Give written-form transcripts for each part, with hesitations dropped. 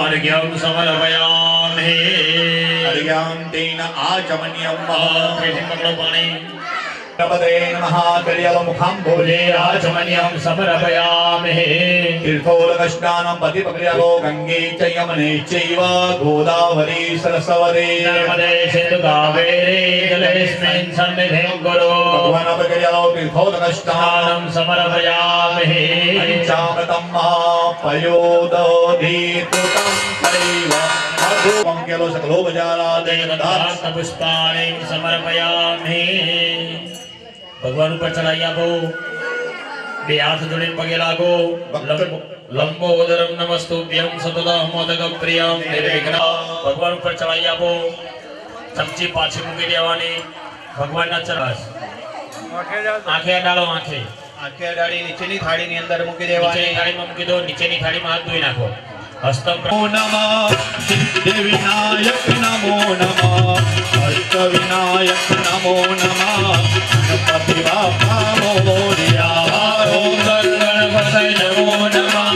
अर्घ्यं समर्पयामि अर्घ्यं तेन आचमनीयं पाणि नमते नमः कलियमुखाम्भोजे आचमनीयं समर्पयामि तीर्थोदकस्नानं पतिपक्रियलो गंगे च यमुने चैव गोदावरी सरस्वती नर्मदे सिन्धु कावेरी जलेस्मिन् सन्निधिं कुरु भगवानपक्रियलो तीर्थोदकस्नानं समर्पयामि पंचामृतं पयोदधीतुतं तैव मधुपङ्क्यलो सकलो बजारादेवदास पुष्पाणि समर्पयामि भगवान ऊपर चढ़ाई आपो बे हाथ जोड़े पगे लागो लंबोदरम नमस्तुभ्यं सततं मोदकं प्रियं निर्विघ्न भगवान ऊपर चढ़ाई आपो चमची पाछी मूकी देवानी भगवान ना चरस आंखें डालो आंखें डाली नीचेनी थाળી ની અંદર મૂકી દેવાની नीचे थाળી में मूकी दो नीचेनी थाળી में हाथ धोई नाखो हस्तम नमः सिद्धि विनायक नमो नमः अष्ट विनायक नमो नमः गणपति बाप्पा मोरया ओम गणपतये नमो नमः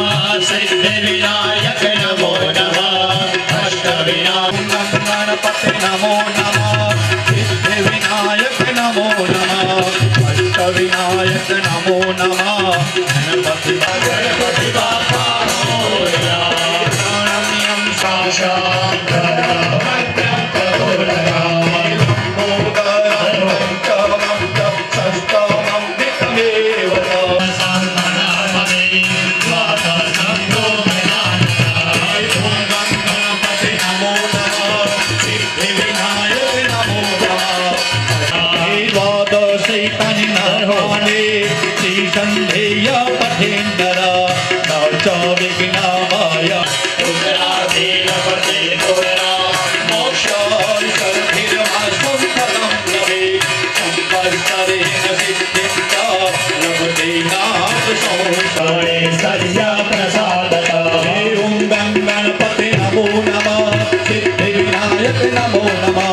सिद्धि विनायक नमो नमः अष्ट विनायक गणपति नमो नमः सिद्धि विनायक नमो नमः अष्ट विनायक नमो नमः गणपति बाप्पा मोरया नमो नमः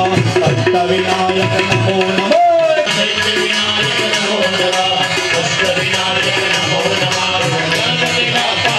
अष्ट विनायक नमो नमः सिद्धि विनायक नमो नमः अष्ट विनायक नमो नमः गणपति बाप्पा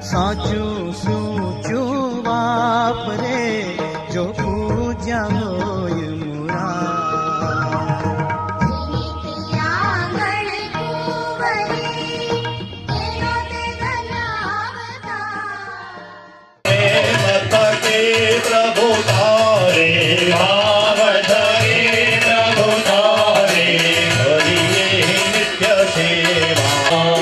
સાચું સૂચું વાપરે જો પૂજ્યા હોય મુરા પ્રભુ તારે ભાવ ધરે પ્રભુ તારે હરિએ નિત્ય સેવા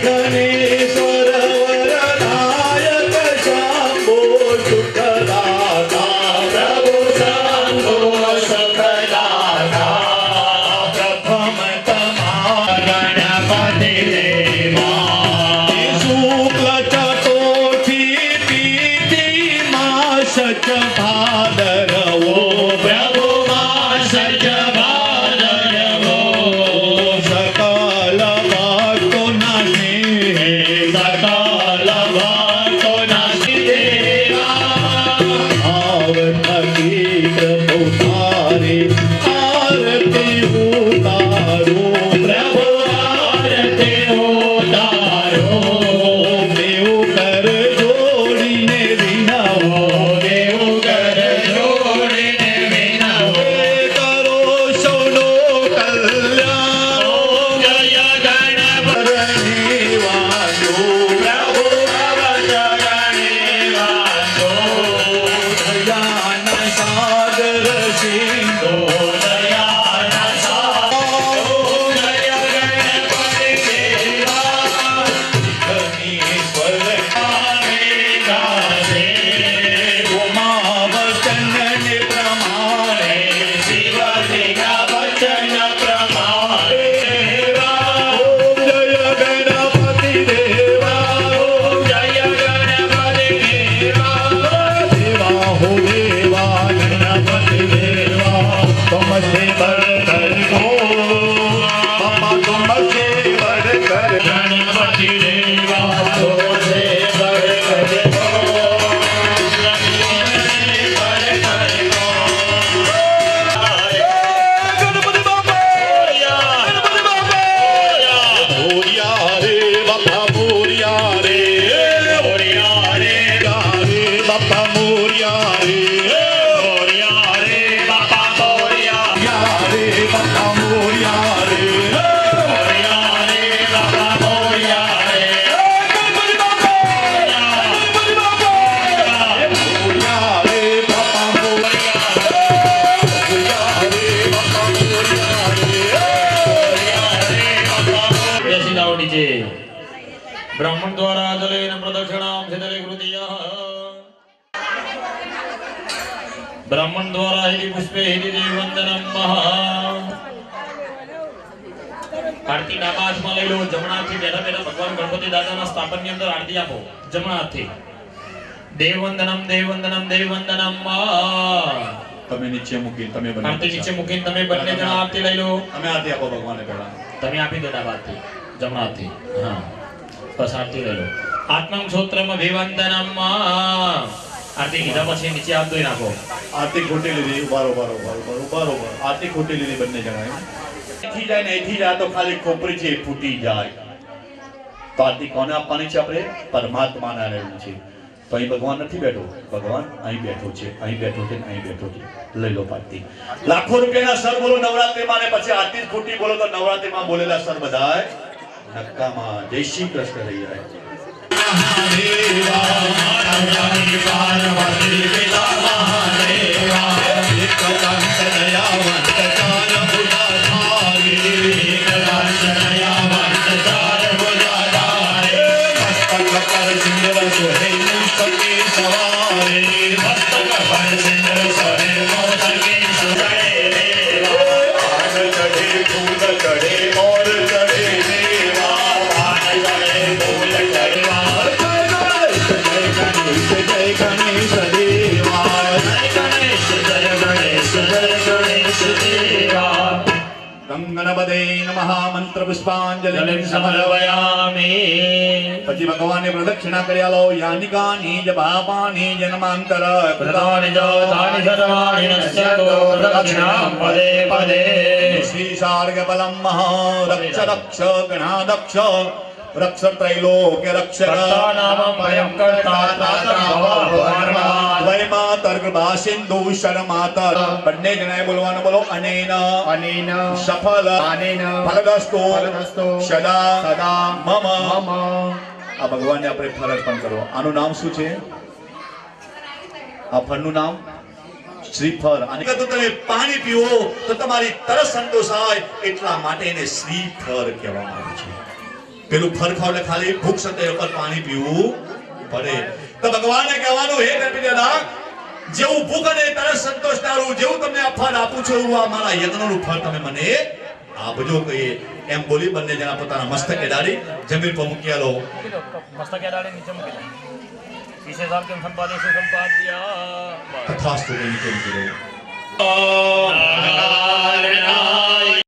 ગણેશ્વર વરદાયક શંભો સુખદાતા પ્રભુ શંભો સુખદાતા પ્રથમ તમા ગણપતિ દેવા શુક્લ ચતુર્થી તિથિ સચ ભાદરવો પ્રભુ સચ ભાદરવો સકલ ભક્તો નાને સકલ ભક્તો નાને આવતી પ્રભુ તારે આરતી ઉતારો પ્રભુ આરતી ઉતારો દેવ કર જોડીને વિનાવો ब्राह्मण द्वारा जलेन प्रदक्षिणां सिदले कृतियः ब्राह्मण द्वारा हि पुष्पे हि देववंदनं महा आरती डाबा हाथમાં લઈ લો જમણા હાથથી બેઠા બેઠા ભગવાન ગણપતિ દાદાના સ્થાપનની અંદર આરતી આપો જમણા હાથથી દેવવંદનમ દેવવંદનમ દેવવંદનમ મહા તમે નીચે મૂકીને તમે બંને આરતી નીચે મૂકીને તમે બંને જણા આરતી લઈ લો તમે આરતી આપો ભગવાનને પહેલા તમે આપી દો ડાબા હાથથી જમણા હાથથી હા બસ આરતી લઈ લો આત્મં ક્ષોત્રમ અભિવંદનમ આરતી લીધા પછી નીચે હાથ ધોઈ નાખો આરતી ખોટી લીધી ઉભારો આરતી ખોટી લીધી બંને જણાએ અહીંથી જાય ને અહીંથી જાય તો ખાલી ખોપરી છે ફૂટી જાય તો આરતી કોને આપવાની છે આપણે પરમાત્માને રહેવું છે તો અહીં ભગવાન નથી બેઠો ભગવાન અહીં બેઠો છે અહીં બેઠો છે અહીં બેઠો છે લઈ લો આરતી લાખો રૂપિયાના સર બોલો નવરાત્રીમાં ને પછી આરતી ખોટી બોલો તો નવરાત્રીમાં બોલેલા સર બધાય નક્કામાં જય શ્રી કૃષ્ણ રહી જાય મહાદેવા મારા પાર્વતી પિતા મહાદેવા એકદંત દયાવંત ચાર ભુજાધારી એકદંત દયાવંત ચાર ભુજાધારી મસ્તક પર સિંદૂર સોહે મુસ્તકે સવારે મસ્તક પર સિંદૂર સોહે મુસ્તકે સવારે આગ ચઢે ફૂલ ચઢે મોર ચઢે ગણપતે નમઃ મંત્ર પુષ્પાંજલિ સમર્પયામિ પછી ભગવાનને પ્રદક્ષિણા કરી આલો યાનિકાની જ પાપાની જન્માંતર પ્રદાનિ જ તાનિ સર્વાણિ નશ્યતો પ્રદક્ષિણાં પદે પદે શ્રી સાર્ગ બલમ રક્ષ રક્ષ ગણાદક્ષ રક્ષ त्रैलोक्य रक्षक कर्तानामं भयंकर्ता त्राता भव भवार्मा દ્વયમાં તર્કભા સિંધુ શરમાતર બંને જણાએ બોલવાનું બોલો અનેન અનેન સફલ અનેન ફલદસ્તો ફલદસ્તો સદા સદા મમ મમ આ ભગવાનને આપણે ફળ અર્પણ કરો આનું નામ શું છે આ ફળનું નામ શ્રીફળ અને તો તમે પાણી પીવો તો તમારી તરસ સંતોષાય એટલા માટે એને શ્રીફળ કહેવામાં આવે છે પેલું ફળ ખાવ એટલે ખાલી ભૂખ સતે ઉપર પાણી પીવું પડે તો ભગવાનને કહેવાનું હે ગણપતિદાદા જેવું ભૂખ અને તરસ સંતોષનારું જેવું તમને આ ફળ આપું છું એવું આ મારા યજ્ઞનું ફળ તમે મને આપજો કહીએ એમ બોલી બંને જણા પોતાના મસ્તકે ડાળી જમીન પર મૂકી આલો मस्तक डाले नीचे मुके पीछे साल के संपादे से संपाद्या તથાસ્તુ કહીને કેમ કર્યો नारायणाय